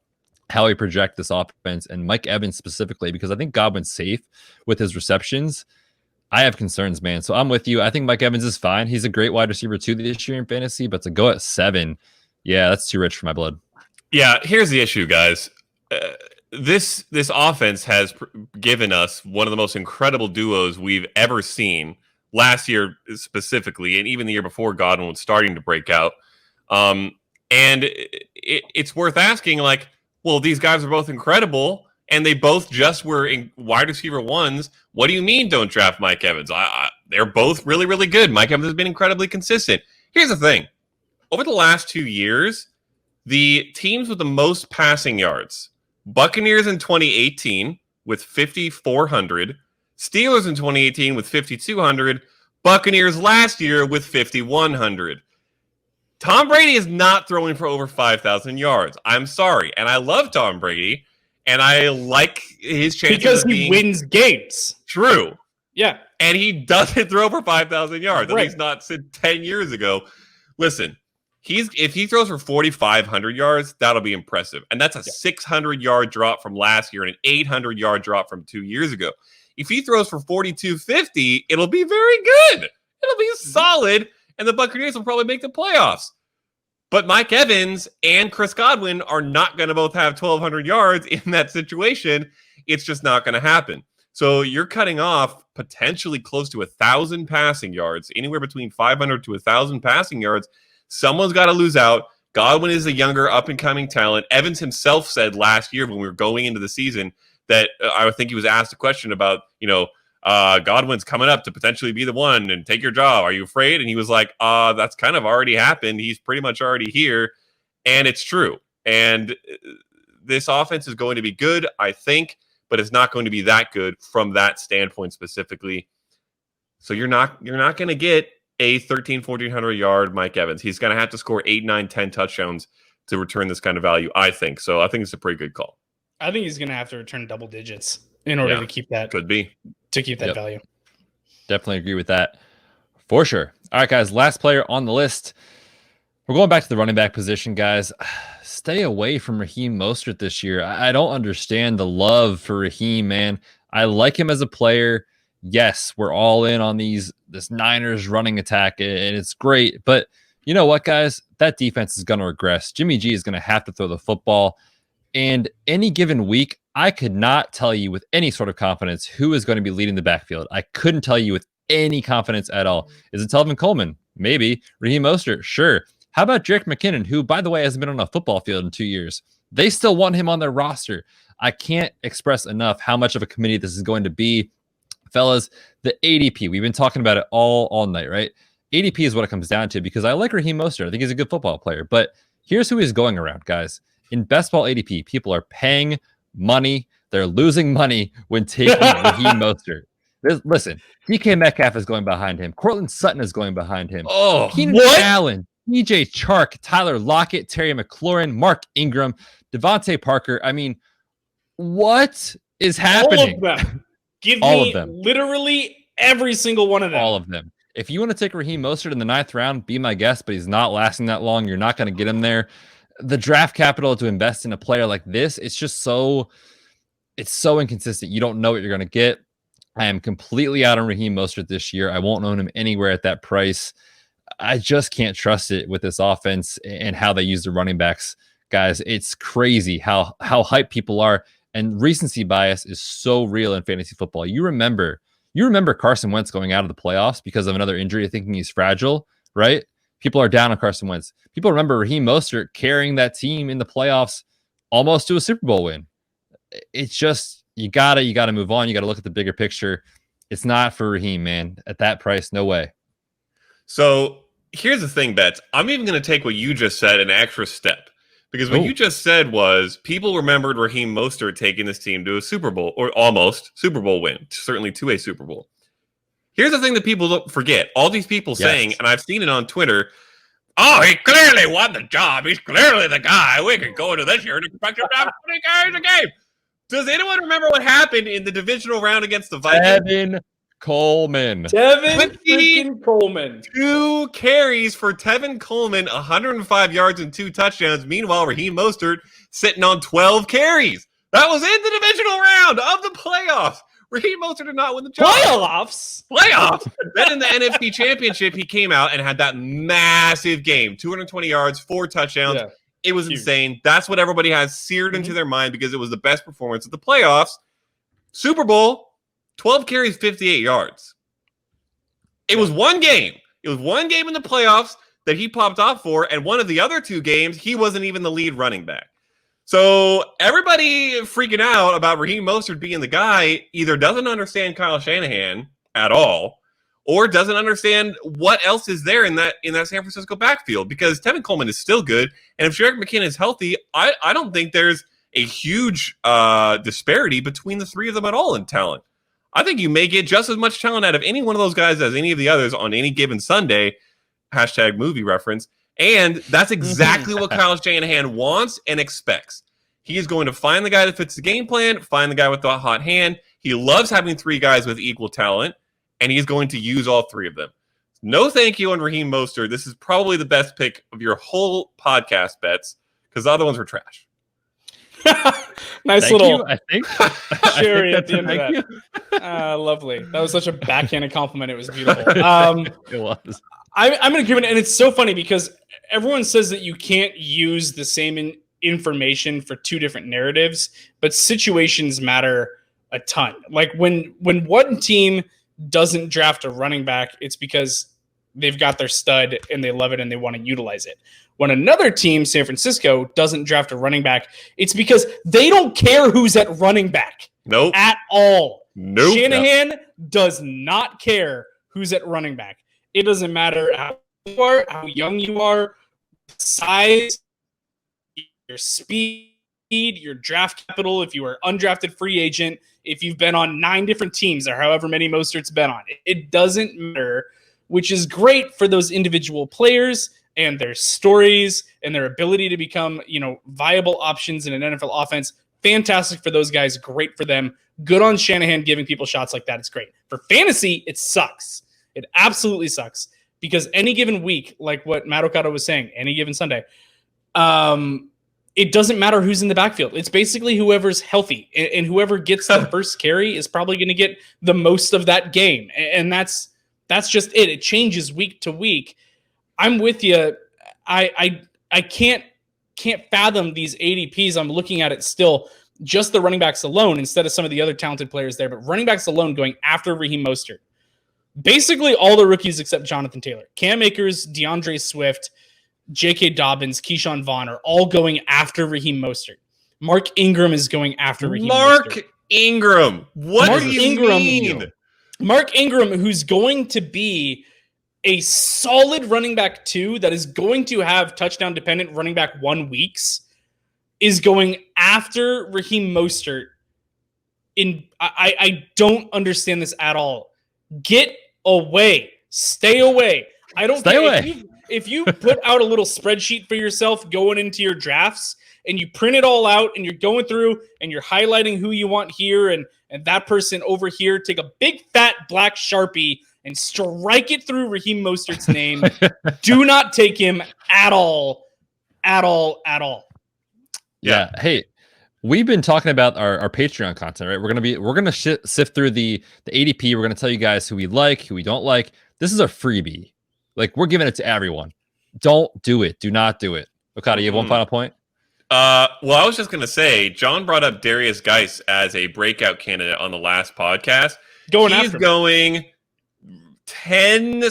how he project this offense and Mike Evans specifically, because I think Godwin's safe with his receptions. I have concerns, man. So I'm with you. I think Mike Evans is fine. He's a great wide receiver 2 this year in fantasy, but to go at 7, yeah, that's too rich for my blood. Yeah, here's the issue, guys. This offense has given us one of the most incredible duos we've ever seen last year specifically, and even the year before Godwin was starting to break out. And it's worth asking, like, well, these guys are both incredible, and they both just were in wide receiver 1s. What do you mean don't draft Mike Evans? They're both really, really good. Mike Evans has been incredibly consistent. Here's the thing. Over the last 2 years, the teams with the most passing yards, Buccaneers in 2018 with 5,400, Steelers in 2018 with 5,200, Buccaneers last year with 5,100. Tom Brady is not throwing for over 5,000 yards. I'm sorry. And I love Tom Brady, and I like his chances because of he wins games. True. Yeah. And he doesn't throw for 5,000 yards. Right. At least not since 10 years ago. Listen, if he throws for 4,500 yards, that'll be impressive. And that's a 600-yard drop from last year and an 800-yard drop from 2 years ago. If he throws for 4,250, it'll be very good. It'll be solid, and the Buccaneers will probably make the playoffs. But Mike Evans and Chris Godwin are not going to both have 1,200 yards in that situation. It's just not going to happen. So you're cutting off potentially close to 1,000 passing yards, anywhere between 500 to 1,000 passing yards. Someone's got to lose out. Godwin is a younger, up-and-coming talent. Evans himself said last year when we were going into the season that I think he was asked a question about, Godwin's coming up to potentially be the one and take your job. Are you afraid? And he was like, that's kind of already happened. He's pretty much already here. And it's true. And this offense is going to be good, I think, but it's not going to be that good from that standpoint specifically. So you're not going to get a 1,400 yard Mike Evans. He's going to have to score 8, 9, 10 touchdowns to return this kind of value, I think. So I think it's a pretty good call. I think he's going to have to return double digits in order to keep that. Could be. To keep that value. Definitely agree with that for sure. All right, guys, last player on the list. We're going back to the running back position, guys. Stay away from Raheem Mostert this year. I don't understand the love for Raheem, man. I like him as a player. Yes, we're all in on this Niners running attack, and it's great. But you know what, guys? That defense is going to regress. Jimmy G is going to have to throw the football. And any given week, I could not tell you with any sort of confidence who is going to be leading the backfield. I couldn't tell you with any confidence at all. Is it Telvin Coleman? Maybe. Raheem Mostert? Sure. How about Jerick McKinnon, who, by the way, hasn't been on a football field in 2 years? They still want him on their roster. I can't express enough how much of a committee this is going to be. Fellas, the ADP, we've been talking about it all night, right? ADP is what it comes down to because I like Raheem Mostert. I think he's a good football player. But here's who he's going around, guys. In best ball ADP, people are paying money. They're losing money when taking Raheem Mostert. Listen, DK Metcalf is going behind him. Cortland Sutton is going behind him. Oh, Keenan Allen, DJ Chark, Tyler Lockett, Terry McLaurin, Mark Ingram, Davante Parker. I mean, what is happening? All of them. Give All me of them. literally every single one of them. All of them. If you want to take Raheem Mostert in the 9th round, be my guest, but he's not lasting that long. You're not going to get him there. The draft capital to invest in a player like this, it's so inconsistent. You don't know what you're going to get. I am completely out on Raheem Mostert this year. I won't own him anywhere at that price. I just can't trust it with this offense and how they use the running backs. Guys, it's crazy how hyped people are. And recency bias is so real in fantasy football. You remember Carson Wentz going out of the playoffs because of another injury, thinking he's fragile, right? People are down on Carson Wentz. People remember Raheem Mostert carrying that team in the playoffs almost to a Super Bowl win. It's just, you gotta move on. You gotta look at the bigger picture. It's not for Raheem, man. At that price, no way. So here's the thing, Betz. I'm even going to take what you just said an extra step. Because what you just said was people remembered Raheem Mostert taking this team to a Super Bowl, or almost Super Bowl win, certainly to a Super Bowl. Here's the thing that people forget. All these people saying, and I've seen it on Twitter, oh, he clearly won the job. He's clearly the guy. We could go into this year and expect him to have 20 carries a game. Does anyone remember what happened in the divisional round against the Vikings? Tevin Coleman. Freaking Coleman. 2 carries for Tevin Coleman, 105 yards and 2 touchdowns. Meanwhile, Raheem Mostert sitting on 12 carries. That was in the divisional round of the playoffs. Raheem Mostert did not win the job. Playoffs. Then in the NFC Championship, he came out and had that massive game. 220 yards, 4 touchdowns. Yeah, it was insane. That's what everybody has seared into their mind because it was the best performance of the playoffs. Super Bowl, 12 carries, 58 yards. It was one game. It was one game in the playoffs that he popped off for, and one of the other 2 games, he wasn't even the lead running back. So everybody freaking out about Raheem Mostert being the guy either doesn't understand Kyle Shanahan at all or doesn't understand what else is there in that San Francisco backfield, because Tevin Coleman is still good, and if Jerick McKinnon is healthy, I don't think there's a huge disparity between the 3 of them at all in talent. I think you may get just as much talent out of any one of those guys as any of the others on any given Sunday. # movie reference. And that's exactly what Kyle Shanahan wants and expects. He is going to find the guy that fits the game plan, find the guy with the hot hand. He loves having 3 guys with equal talent, and he's going to use all 3 of them. No thank you on Raheem Mostert. This is probably the best pick of your whole podcast, Betz, because the other ones were trash. Nice little I think cherry at the end of that. Lovely. That was such a backhanded compliment. It was beautiful. It was. I'm in agreement, and it's so funny because everyone says that you can't use the same information for 2 different narratives, but situations matter a ton. Like when one team doesn't draft a running back, it's because they've got their stud and they love it and they want to utilize it. When another team, San Francisco, doesn't draft a running back, it's because they don't care who's at running back. Nope. At all. Nope. Shanahan does not care who's at running back. It doesn't matter how you are, how young you are, size, your speed, your draft capital, if you are undrafted free agent, if you've been on 9 different teams or however many Mostert's been on. It doesn't matter, which is great for those individual players and their stories and their ability to become, viable options in an NFL offense. Fantastic for those guys. Great for them. Good on Shanahan giving people shots like that. It's great. For fantasy, it sucks. It absolutely sucks because any given week, like what Matt Okada was saying, any given Sunday, it doesn't matter who's in the backfield. It's basically whoever's healthy, and whoever gets the first carry is probably going to get the most of that game. And that's just it. It changes week to week. I'm with you. I can't fathom these ADPs. I'm looking at it still, just the running backs alone instead of some of the other talented players there, but running backs alone going after Raheem Mostert. Basically all the rookies except Jonathan Taylor. Cam Akers, DeAndre Swift, J.K. Dobbins, Keyshawn Vaughn are all going after Raheem Mostert. Mark Ingram is going after Raheem Mostert. Ingram. What do you mean? Mark Ingram, who's going to be a solid running back 2 that is going to have touchdown-dependent running back 1 weeks, is going after Raheem Mostert. I don't understand this at all. Get away. Stay away. I don't Stay away. if you put out a little spreadsheet for yourself going into your drafts and you print it all out and you're going through and you're highlighting who you want here and that person over here, take a big fat black Sharpie and strike it through Raheem Mostert's name. Do not take him at all. Yeah. Hey, we've been talking about our Patreon content, right? We're gonna sift through the ADP. We're gonna tell you guys who we like, who we don't like. This is a freebie. Like, we're giving it to everyone. Don't do it. Do not do it. Okada, you have one final point? Well, I was just going to say, John brought up Darius Geis as a breakout candidate on the last podcast. He's going 10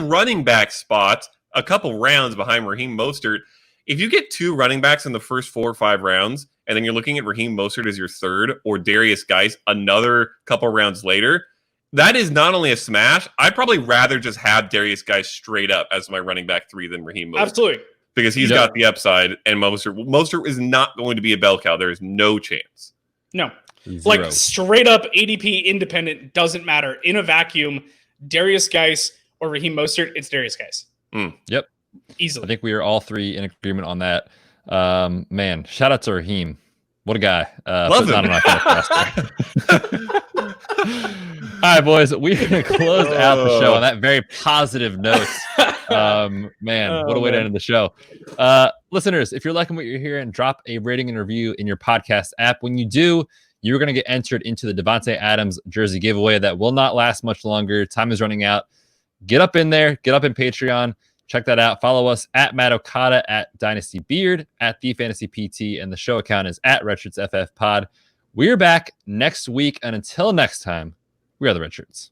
running back spots, a couple rounds behind Raheem Mostert. If you get 2 running backs in the first 4 or 5 rounds, and then you're looking at Raheem Mostert as your third, or Darius Geis another couple rounds later, that is not only a smash. I'd probably rather just have Darius Geis straight up as my running back 3 than Raheem Mostert. Absolutely. Because he's got the upside, and Mostert is not going to be a bell cow. There is no chance. No. 0. Like, straight up ADP independent, doesn't matter. In a vacuum, Darius Geis or Raheem Mostert, it's Darius Geis. Yep. Easily. I think we are all 3 in agreement on that. Man, shout out to Raheem. What a guy. Love him. All right, boys. We're going to close out the show on that very positive note. What a way to end the show. Listeners, if you're liking what you're hearing, drop a rating and review in your podcast app. When you do, you're going to get entered into the Davante Adams jersey giveaway that will not last much longer. Time is running out. Get up in there. Get up in Patreon. Check that out. Follow us at Matt Okada, at Dynasty Beard, at The Fantasy PT, and the show account is at RedShirtsFF Pod. We're back next week, and until next time, we are the Red Shirts.